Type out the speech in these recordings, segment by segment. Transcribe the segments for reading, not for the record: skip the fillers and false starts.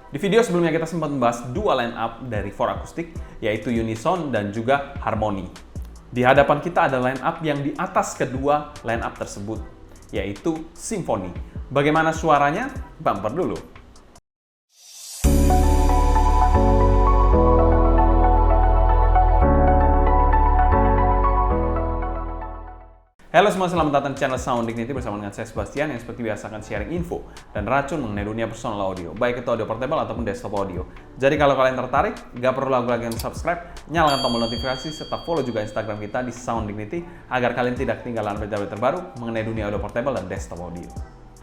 Di video sebelumnya kita sempat membahas dua line up dari Ford Acoustic, yaitu Unison dan juga Harmony. Di hadapan kita ada line up yang di atas kedua line up tersebut, yaitu Symphony. Bagaimana suaranya? Bumper dulu. Halo semua, selamat datang di channel Sound Dignity bersama dengan saya Sebastian yang seperti biasa akan sharing info dan racun mengenai dunia personal audio, baik itu audio portable ataupun desktop audio. Jadi kalau kalian tertarik, gak perlu ragu lagi untuk subscribe, nyalakan tombol notifikasi, serta follow juga Instagram kita di Sound Dignity agar kalian tidak ketinggalan update terbaru mengenai dunia audio portable dan desktop audio.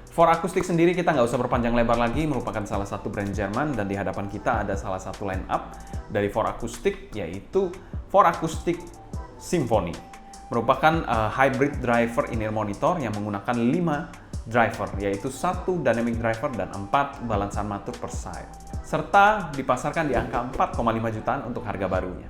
Ford Acoustic sendiri kita nggak usah berpanjang lebar lagi, merupakan salah satu brand Jerman dan di hadapan kita ada salah satu line up dari Ford Acoustic, yaitu Ford Acoustic Symphony. Merupakan hybrid driver in-ear monitor yang menggunakan 5 driver, yaitu 1 dynamic driver dan 4 balance armature per side. Serta dipasarkan di angka 4,5 jutaan untuk harga barunya.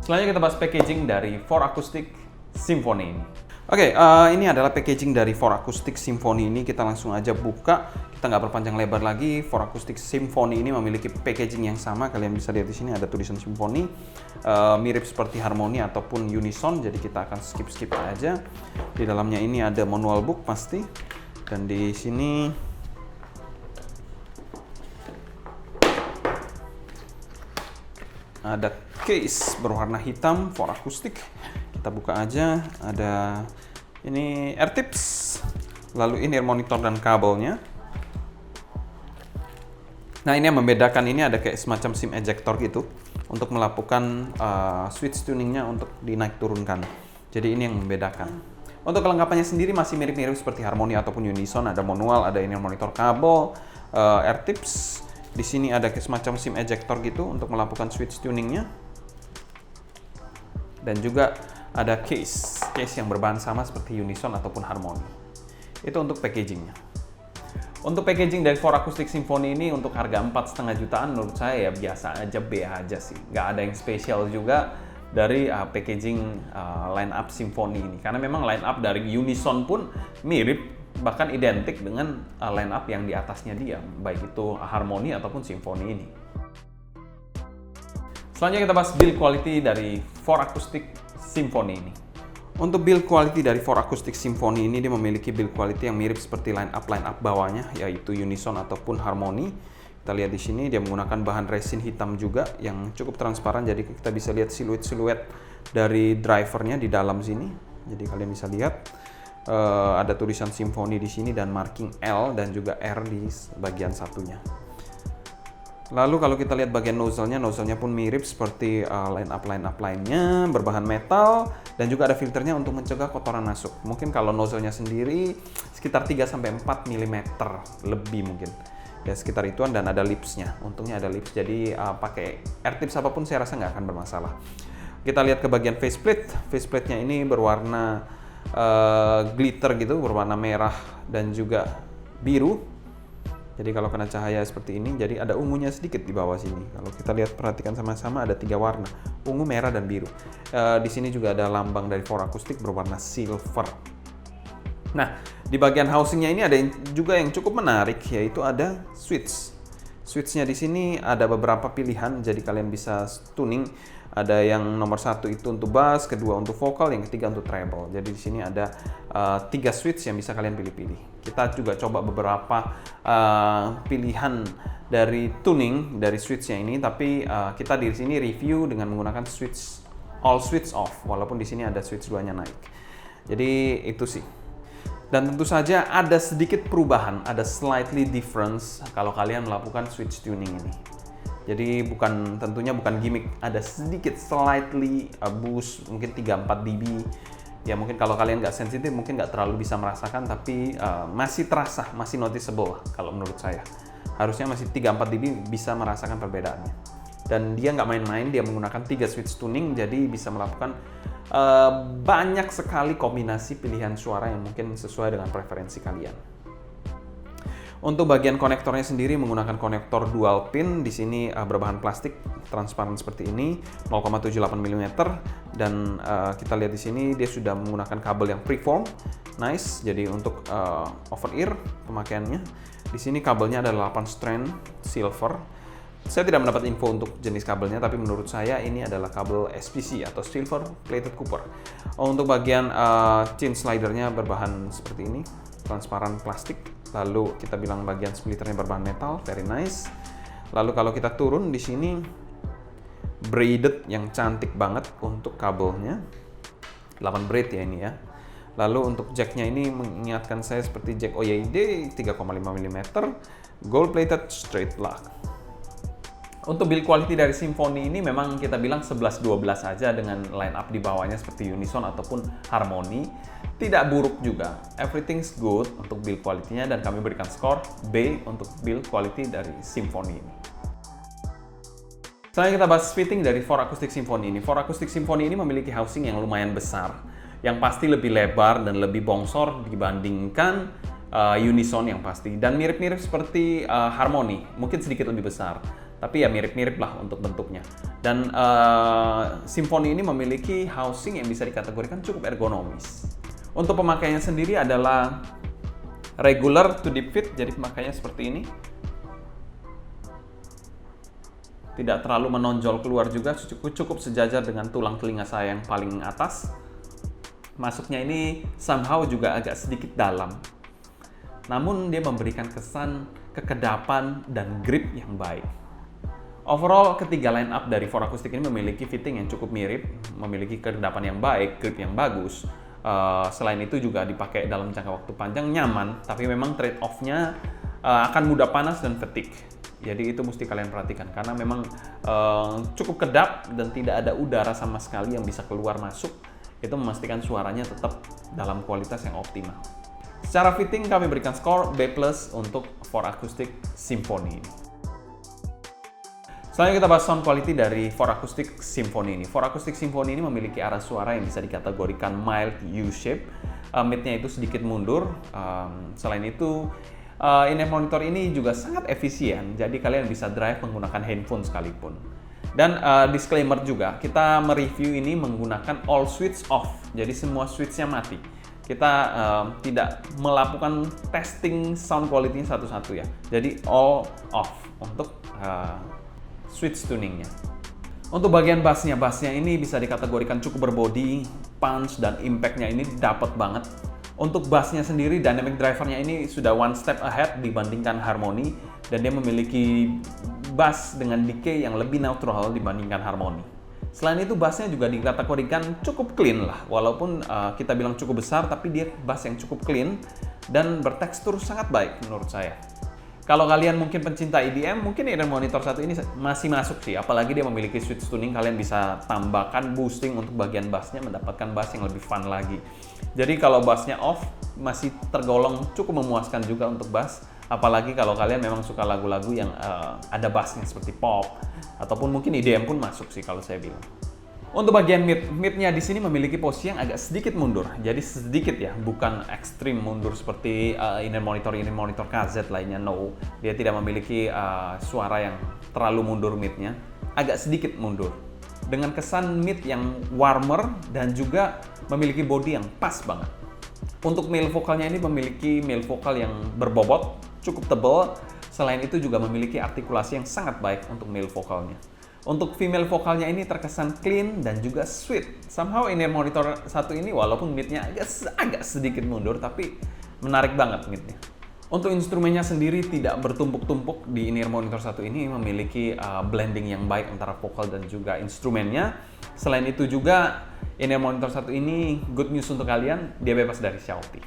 Selanjutnya kita bahas packaging dari Ford Acoustic Symphony ini. Oke, ini adalah packaging dari Ford Acoustic Symphony ini. Kita langsung aja buka. Kita nggak berpanjang lebar lagi. Ford Acoustic Symphony ini memiliki packaging yang sama. Kalian bisa lihat di sini ada tulisan Symphony, mirip seperti Harmony ataupun Unison. Jadi kita akan skip aja. Di dalamnya ini ada manual book pasti. Dan di sini ada case berwarna hitam Ford Acoustic. Kita buka aja, ada ini air tips, lalu in-ear monitor dan kabelnya. Nah, ini yang membedakan, ini ada kayak semacam SIM ejector gitu untuk melakukan switch tuningnya untuk dinaik turunkan. Jadi ini yang membedakan. Untuk kelengkapannya sendiri masih mirip-mirip seperti Harmony ataupun Unison, ada manual, ada in-ear monitor, kabel, air tips. Di sini ada kayak semacam SIM ejector gitu untuk melakukan switch tuningnya. Dan juga ada case yang berbahan sama seperti Unison ataupun Harmony. Itu untuk packagingnya. Untuk packaging dari Ford Acoustic Symphony ini untuk harga 4,5 jutaan menurut saya ya biasa aja, B aja sih. Nggak ada yang spesial juga dari packaging line up Symphony ini. Karena memang line up dari Unison pun mirip, bahkan identik dengan line up yang di atasnya dia, baik itu Harmony ataupun Symphony ini. Selanjutnya kita bahas build quality dari Ford Acoustic Symphony ini. Untuk build quality dari Ford Acoustic Symphony ini, dia memiliki build quality yang mirip seperti line up bawahnya, yaitu Unison ataupun Harmony. Kita lihat di sini dia menggunakan bahan resin hitam juga yang cukup transparan, jadi kita bisa lihat siluet dari drivernya di dalam sini. Jadi kalian bisa lihat ada tulisan Symphony di sini dan marking L dan juga R di bagian satunya. Lalu kalau kita lihat bagian nozzle-nya pun mirip seperti line up lainnya, berbahan metal dan juga ada filternya untuk mencegah kotoran masuk. Mungkin kalau nozzle-nya sendiri sekitar 3-4 mm lebih mungkin. Ya sekitar ituan, dan ada lips-nya. Untungnya ada lips, jadi pakai air tips apapun saya rasa nggak akan bermasalah. Kita lihat ke bagian faceplate. Faceplate-nya ini berwarna glitter gitu, berwarna merah dan juga biru. Jadi kalau kena cahaya seperti ini, jadi ada ungunya sedikit di bawah sini. Kalau kita lihat, perhatikan sama-sama ada 3 warna, ungu, merah, dan biru. Di sini juga ada lambang dari Ford Acoustic berwarna silver. Nah, di bagian housingnya ini ada juga yang cukup menarik, yaitu ada switch. Switchnya di sini ada beberapa pilihan, jadi kalian bisa tuning. Ada yang nomor 1 itu untuk bass, kedua untuk vokal, yang ketiga untuk treble. Jadi di sini ada 3 switch yang bisa kalian pilih-pilih. Kita juga coba beberapa pilihan dari tuning dari switchnya ini, tapi kita di sini review dengan menggunakan switch all switch off, walaupun di sini ada switch 2-nya naik. Jadi itu sih. Dan tentu saja ada sedikit perubahan, ada slightly difference kalau kalian melakukan switch tuning ini. Jadi tentunya bukan gimmick, ada sedikit slightly boost, mungkin 3-4 dB. Ya mungkin kalau kalian nggak sensitif mungkin nggak terlalu bisa merasakan, tapi masih terasa, masih noticeable kalau menurut saya. Harusnya masih 3-4 dB bisa merasakan perbedaannya. Dan dia nggak main-main, dia menggunakan 3 switch tuning, jadi bisa melakukan banyak sekali kombinasi pilihan suara yang mungkin sesuai dengan preferensi kalian. Untuk bagian konektornya sendiri menggunakan konektor dual pin. Di sini berbahan plastik transparan seperti ini, 0,78 mm, dan kita lihat di sini dia sudah menggunakan kabel yang preform, nice. Jadi untuk over ear pemakaiannya. Di sini kabelnya ada 8 strand silver. Saya tidak mendapat info untuk jenis kabelnya, tapi menurut saya ini adalah kabel SPC atau Silver Plated Copper. Untuk bagian chin slidernya berbahan seperti ini, transparan plastik. Lalu kita bilang bagian splitternya berbahan metal, very nice. Lalu kalau kita turun di sini braided yang cantik banget untuk kabelnya. 8 braid ya ini ya. Lalu untuk jacknya ini mengingatkan saya seperti jack OYD 3,5 mm, gold plated straight lock. Untuk build quality dari Symphony ini memang kita bilang 11-12 saja dengan line up di bawahnya seperti Unison ataupun Harmony. Tidak buruk juga, everything's good untuk build quality-nya dan kami berikan skor B untuk build quality dari Symphony ini. Selanjutnya kita bahas fitting dari Ford Acoustic Symphony ini. Ford Acoustic Symphony ini memiliki housing yang lumayan besar, yang pasti lebih lebar dan lebih bongsor dibandingkan Unison yang pasti, dan mirip-mirip seperti Harmony, mungkin sedikit lebih besar. Tapi ya mirip-mirip lah untuk bentuknya. Dan Symphony ini memiliki housing yang bisa dikategorikan cukup ergonomis. Untuk pemakaiannya sendiri adalah regular to deep fit, jadi pemakaiannya seperti ini. Tidak terlalu menonjol keluar juga, cukup sejajar dengan tulang telinga saya yang paling atas. Masuknya ini somehow juga agak sedikit dalam. Namun dia memberikan kesan kekedapan dan grip yang baik. Overall, ketiga line up dari Ford Acoustic ini memiliki fitting yang cukup mirip, memiliki kekedapan yang baik, grip yang bagus. Selain itu juga dipakai dalam jangka waktu panjang, nyaman, tapi memang trade-off-nya akan mudah panas dan fatigue. Jadi itu mesti kalian perhatikan, karena memang cukup kedap dan tidak ada udara sama sekali yang bisa keluar masuk. Itu memastikan suaranya tetap dalam kualitas yang optimal. Secara fitting kami berikan skor B+ untuk Ford Acoustic Symphony ini. Selanjutnya kita bahas sound quality dari Ford Acoustic Symphony ini. Ford Acoustic Symphony ini memiliki arah suara yang bisa dikategorikan mild U-shape. Mid-nya itu sedikit mundur. Selain itu, in-ear monitor ini juga sangat efisien. Jadi kalian bisa drive menggunakan handphone sekalipun. Dan disclaimer juga, kita mereview ini menggunakan all switch off. Jadi semua switch-nya mati. Kita tidak melakukan testing sound quality-nya satu-satu ya. Jadi all off untuk switch tuningnya. Untuk bagian bassnya ini bisa dikategorikan cukup berbody, punch dan impact-nya ini dapat banget. Untuk bassnya sendiri, dynamic driver-nya ini sudah one step ahead dibandingkan Harmony, dan dia memiliki bass dengan decay yang lebih neutral dibandingkan Harmony. Selain itu, bassnya juga dikategorikan cukup clean lah, walaupun kita bilang cukup besar, tapi dia bass yang cukup clean dan bertekstur sangat baik menurut saya. Kalau kalian mungkin pencinta EDM, mungkin in-ear monitor satu ini masih masuk sih. Apalagi dia memiliki switch tuning, kalian bisa tambahkan boosting untuk bagian bassnya, mendapatkan bass yang lebih fun lagi. Jadi kalau bassnya off, masih tergolong cukup memuaskan juga untuk bass. Apalagi kalau kalian memang suka lagu-lagu yang ada bassnya seperti pop, ataupun mungkin EDM pun masuk sih kalau saya bilang. Untuk bagian mid-nya di sini memiliki posisi yang agak sedikit mundur. Jadi sedikit ya, bukan ekstrim mundur seperti in-ear monitor KZ lainnya. No, dia tidak memiliki suara yang terlalu mundur mid-nya. Agak sedikit mundur. Dengan kesan mid yang warmer dan juga memiliki body yang pas banget. Untuk male vokalnya ini memiliki male vokal yang berbobot, cukup tebal. Selain itu juga memiliki artikulasi yang sangat baik untuk male vokalnya. Untuk female vokalnya ini terkesan clean dan juga sweet. Somehow in-ear monitor satu ini walaupun mid-nya agak sedikit mundur, tapi menarik banget mid-nya. Untuk instrumennya sendiri tidak bertumpuk-tumpuk di in-ear monitor satu ini, memiliki blending yang baik antara vokal dan juga instrumennya. Selain itu juga in-ear monitor satu ini good news untuk kalian, dia bebas dari shouty.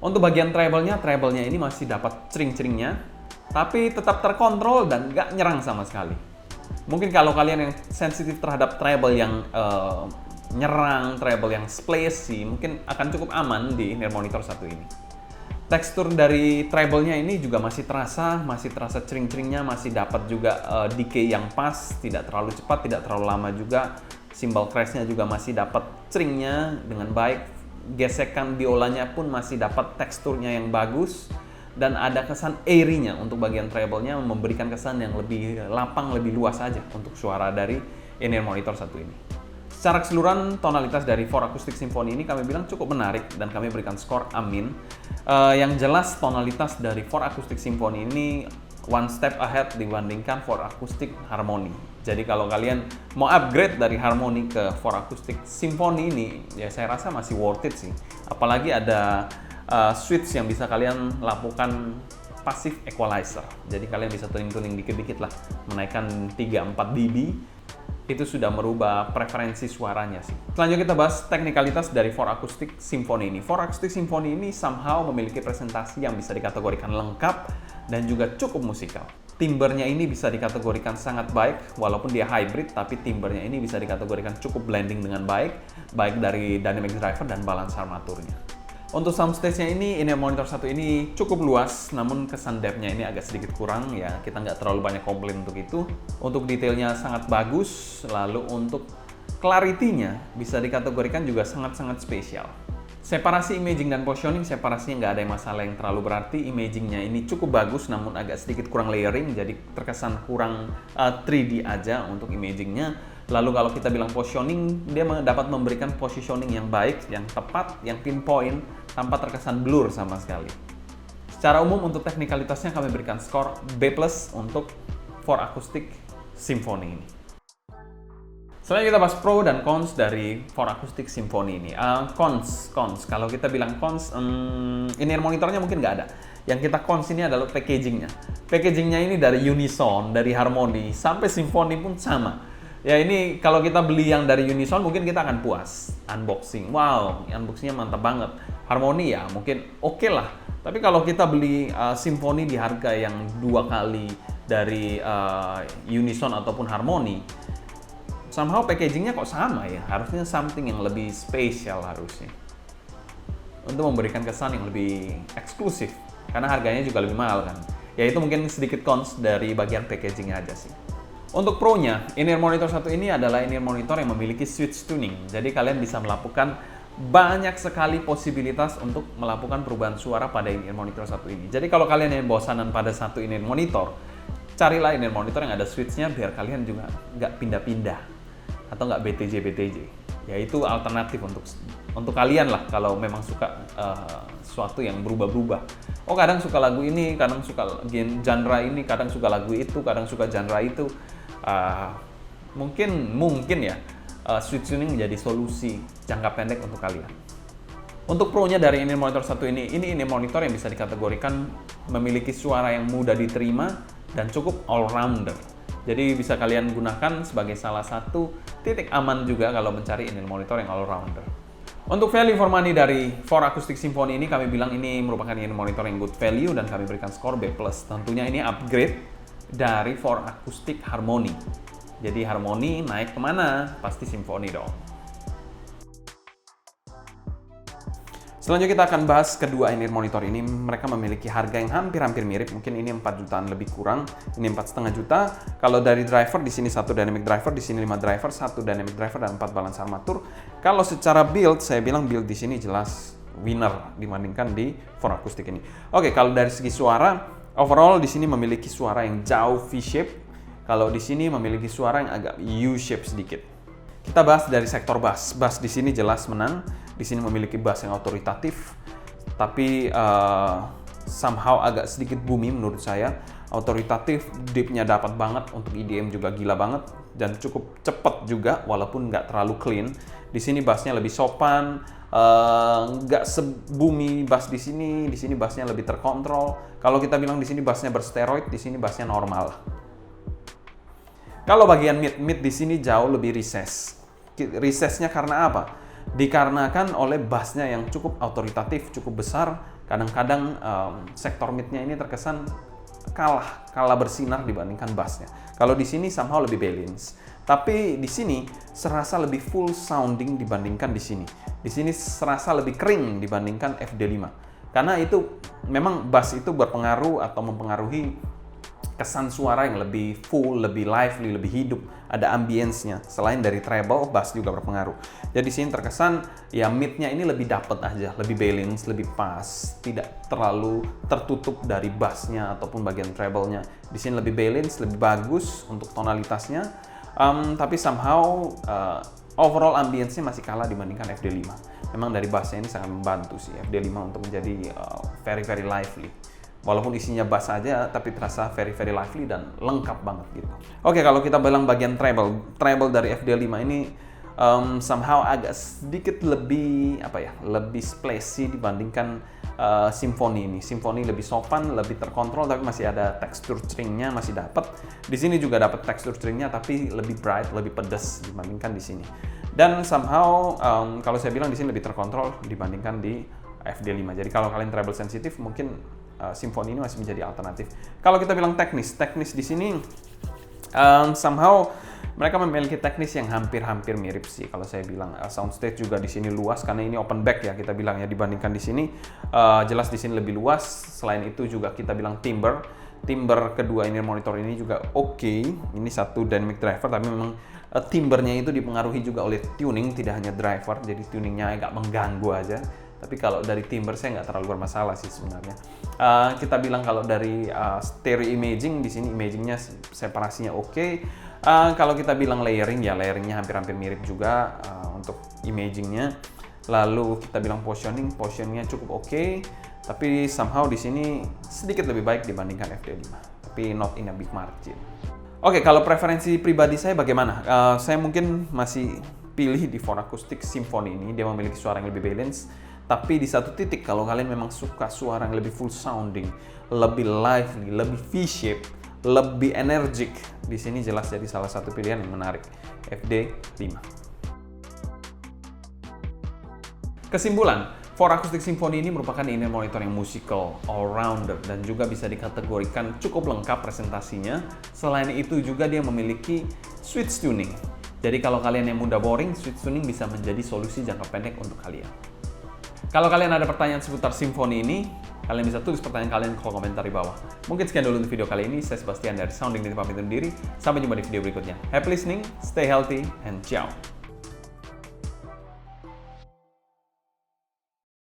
Untuk bagian treble-nya ini masih dapat cering-ceringnya, tapi tetap terkontrol dan nggak nyerang sama sekali. Mungkin kalau kalian yang sensitif terhadap treble yang nyerang, treble yang splashy, mungkin akan cukup aman di in-ear monitor satu ini. Tekstur dari treble-nya ini juga masih terasa cering-ceringnya, masih dapat juga decay yang pas, tidak terlalu cepat, tidak terlalu lama juga. Cymbal crash-nya juga masih dapat ceringnya dengan baik. Gesekan biolanya pun masih dapat teksturnya yang bagus. Dan ada kesan airy-nya untuk bagian treble-nya, memberikan kesan yang lebih lapang, lebih luas aja untuk suara dari in-ear monitor satu ini. Secara keseluruhan, tonalitas dari Ford Acoustic Symphony ini kami bilang cukup menarik dan kami berikan skor amin. Yang jelas tonalitas dari Ford Acoustic Symphony ini one step ahead dibandingkan Ford Acoustic Harmony. Jadi kalau kalian mau upgrade dari Harmony ke Ford Acoustic Symphony ini, ya saya rasa masih worth it sih. Apalagi ada switch yang bisa kalian lakukan passive equalizer. Jadi kalian bisa tuning-tuning dikit-dikit lah, menaikkan 3-4 dB. Itu sudah merubah preferensi suaranya sih. Selanjutnya kita bahas teknikalitas dari Ford Acoustic Symphony ini. Ford Acoustic Symphony ini somehow memiliki presentasi yang bisa dikategorikan lengkap dan juga cukup musikal. Timbernya ini bisa dikategorikan sangat baik, walaupun dia hybrid, tapi timbernya ini bisa dikategorikan cukup blending dengan baik, baik dari dynamic driver dan balance armaturnya. Untuk soundstage-nya ini, in-ear monitor satu ini cukup luas, namun kesan depth-nya ini agak sedikit kurang, ya kita nggak terlalu banyak komplain untuk itu. Untuk detailnya sangat bagus, lalu untuk clarity-nya bisa dikategorikan juga sangat-sangat spesial. Separasi imaging dan positioning, separasinya nggak ada yang masalah yang terlalu berarti. Imagingnya ini cukup bagus, namun agak sedikit kurang layering, jadi terkesan kurang 3D aja untuk imagingnya. Lalu kalau kita bilang positioning, dia dapat memberikan positioning yang baik, yang tepat, yang pinpoint, tanpa terkesan blur sama sekali. Secara umum untuk teknikalitasnya kami berikan skor B+ untuk Ford Acoustic Symphony ini. Selanjutnya kita bahas pro dan cons dari Ford Acoustic Symphony ini. Cons. Kalau kita bilang cons, in-ear monitornya mungkin nggak ada. Yang kita cons ini adalah packagingnya. Packagingnya ini dari Unison, dari Harmony, sampai Symphony pun sama. Ya ini kalau kita beli yang dari Unison mungkin kita akan puas. Unboxing, wow, unboxingnya mantap banget. Harmony ya mungkin oke lah. Tapi kalau kita beli Symphony di harga yang 2 kali dari Unison ataupun Harmony, somehow packagingnya kok sama ya. Harusnya something yang lebih spesial harusnya. Untuk memberikan kesan yang lebih eksklusif. Karena harganya juga lebih mahal kan. Ya itu mungkin sedikit cons dari bagian packagingnya aja sih. Untuk pro-nya, in-ear monitor satu ini adalah in-ear monitor yang memiliki switch tuning. Jadi kalian bisa melakukan banyak sekali posibilitas untuk melakukan perubahan suara pada in-ear monitor satu ini. Jadi kalau kalian yang bosanan pada satu in-ear monitor, carilah in-ear monitor yang ada switch-nya biar kalian juga nggak pindah-pindah atau nggak BTJ. Ya itu alternatif untuk kalian lah kalau memang suka sesuatu yang berubah-berubah. Oh kadang suka lagu ini, kadang suka genre ini, kadang suka lagu itu, kadang suka genre itu. Mungkin ya switch tuning menjadi solusi jangka pendek untuk kalian. Untuk pro-nya dari in-ear monitor satu ini in-ear monitor yang bisa dikategorikan memiliki suara yang mudah diterima dan cukup all-rounder. Jadi bisa kalian gunakan sebagai salah satu titik aman juga kalau mencari in-ear monitor yang all-rounder. Untuk value for money dari Ford Acoustic Symphony ini kami bilang ini merupakan in-ear monitor yang good value dan kami berikan skor B+. Tentunya ini upgrade dari Ford Acoustic Harmony. Jadi Harmony naik kemana? Pasti Symphony dong. Selanjutnya kita akan bahas kedua in-ear monitor ini. Mereka memiliki harga yang hampir mirip. Mungkin ini 4 jutaan lebih kurang. Ini 4,5 juta. Kalau dari driver, di sini 1 dynamic driver, di sini 5 driver, 1 dynamic driver, dan 4 balance armatur. Kalau secara build, saya bilang build di sini jelas winner dibandingkan di Ford Acoustic ini. Oke, kalau dari segi suara, overall di sini memiliki suara yang jauh V-shape. Kalau di sini memiliki suara yang agak U-shape sedikit. Kita bahas dari sektor bass. Bass di sini jelas menang. Di sini memiliki bass yang otoritatif, tapi somehow agak sedikit booming menurut saya. Otoritatif, deep-nya dapat banget, untuk EDM juga gila banget, dan cukup cepat juga, walaupun nggak terlalu clean. Di sini bassnya lebih sopan, nggak sebumi bass di sini bassnya lebih terkontrol. Kalau kita bilang di sini bassnya bersteroid, di sini bassnya normal. Kalau bagian mid di sini jauh lebih recess. Recessnya karena apa? Dikarenakan oleh bassnya yang cukup otoritatif, cukup besar. Kadang-kadang sektor midnya ini terkesan kalah bersinar dibandingkan bassnya. Kalau di sini somehow lebih balance. Tapi di sini serasa lebih full sounding dibandingkan di sini. Di sini serasa lebih kering dibandingkan FD5. Karena itu memang bass itu berpengaruh atau mempengaruhi kesan suara yang lebih full, lebih lively, lebih hidup, ada ambience-nya. Selain dari treble, bass juga berpengaruh. Jadi sini terkesan ya mid-nya ini lebih dapet aja, lebih balance, lebih pas, tidak terlalu tertutup dari bass-nya ataupun bagian treble-nya. Di sini lebih balance, lebih bagus untuk tonalitasnya. Tapi somehow overall ambience-nya masih kalah dibandingkan FD5. Memang dari bassnya ini sangat membantu sih FD5 untuk menjadi very very lively. Walaupun isinya bass aja, tapi terasa very very lively dan lengkap banget gitu. Oke, kalau kita bilang bagian treble dari FD5 ini somehow agak sedikit lebih lebih splashy dibandingkan Symphony ini. Symphony lebih sopan, lebih terkontrol, tapi masih ada tekstur stringnya masih dapat. Di sini juga dapat tekstur stringnya, tapi lebih bright, lebih pedas dibandingkan di sini. Dan somehow kalau saya bilang di sini lebih terkontrol dibandingkan di FD5. Jadi kalau kalian treble sensitif, mungkin Symphony ini masih menjadi alternatif. Kalau kita bilang teknis di sini somehow mereka memiliki teknis yang hampir-hampir mirip sih. Kalau saya bilang soundstage juga di sini luas karena ini open back ya kita bilang ya, dibandingkan di sini jelas di sini lebih luas. Selain itu juga kita bilang timbre kedua ini monitor ini juga oke. Ini satu dynamic driver, tapi memang timbrenya itu dipengaruhi juga oleh tuning, tidak hanya driver, jadi tuningnya agak mengganggu aja. Tapi kalau dari timbre saya nggak terlalu bermasalah sih sebenarnya. Kita bilang kalau dari stereo imaging, di sini imagingnya separasinya oke. Kalau kita bilang layering, ya layeringnya hampir-hampir mirip juga untuk imagingnya. Lalu kita bilang positioningnya cukup oke. Tapi somehow di sini sedikit lebih baik dibandingkan FD5. Tapi not in a big margin. Oke, kalau preferensi pribadi saya bagaimana? Saya mungkin masih pilih di Ford Acoustic Symphony ini. Dia memiliki suara yang lebih balance. Tapi di satu titik, kalau kalian memang suka suara yang lebih full sounding, lebih lively, lebih V-shape, lebih energik, di sini jelas jadi salah satu pilihan yang menarik, FD5. Kesimpulan, Ford Acoustic Symphony ini merupakan in-ear monitor yang musical, all-rounder, dan juga bisa dikategorikan cukup lengkap presentasinya. Selain itu juga dia memiliki switch tuning. Jadi kalau kalian yang mudah boring, switch tuning bisa menjadi solusi jangka pendek untuk kalian. Kalau kalian ada pertanyaan seputar Symphony ini, kalian bisa tulis pertanyaan kalian di kolom komentar di bawah. Mungkin sekian dulu untuk video kali ini. Saya Sebastian dari Sounding Nitty pamit undur diri. Sampai jumpa di video berikutnya. Happy listening, stay healthy, and ciao!